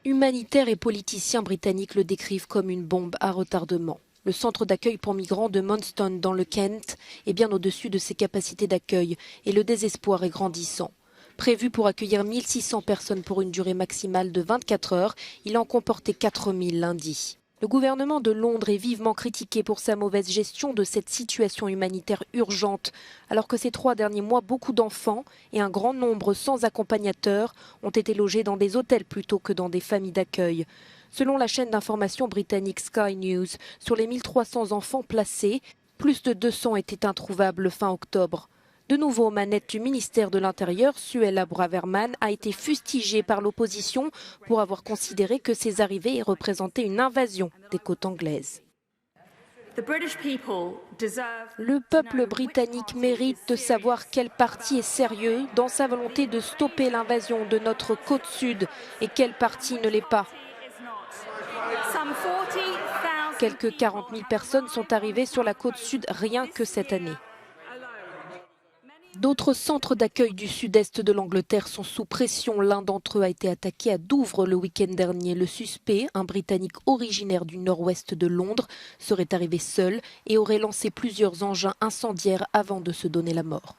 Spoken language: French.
Humanitaires et politiciens britanniques le décrivent comme une bombe à retardement. Le centre d'accueil pour migrants de Manston dans le Kent est bien au-dessus de ses capacités d'accueil et le désespoir est grandissant. Prévu pour accueillir 1600 personnes pour une durée maximale de 24 heures, il en comportait 4000 lundi. Le gouvernement de Londres est vivement critiqué pour sa mauvaise gestion de cette situation humanitaire urgente, alors que ces 3 derniers mois, beaucoup d'enfants et un grand nombre sans accompagnateurs ont été logés dans des hôtels plutôt que dans des familles d'accueil. Selon la chaîne d'information britannique Sky News, sur les 1300 enfants placés, plus de 200 étaient introuvables fin octobre. De nouveau aux manettes du ministère de l'Intérieur, Suella Braverman a été fustigée par l'opposition pour avoir considéré que ces arrivées représentaient une invasion des côtes anglaises. Le peuple britannique mérite de savoir quel parti est sérieux dans sa volonté de stopper l'invasion de notre côte sud et quel parti ne l'est pas. Quelques 40 000 personnes sont arrivées sur la côte sud rien que cette année. D'autres centres d'accueil du sud-est de l'Angleterre sont sous pression. L'un d'entre eux a été attaqué à Douvres le week-end dernier. Le suspect, un Britannique originaire du nord-ouest de Londres, serait arrivé seul et aurait lancé plusieurs engins incendiaires avant de se donner la mort.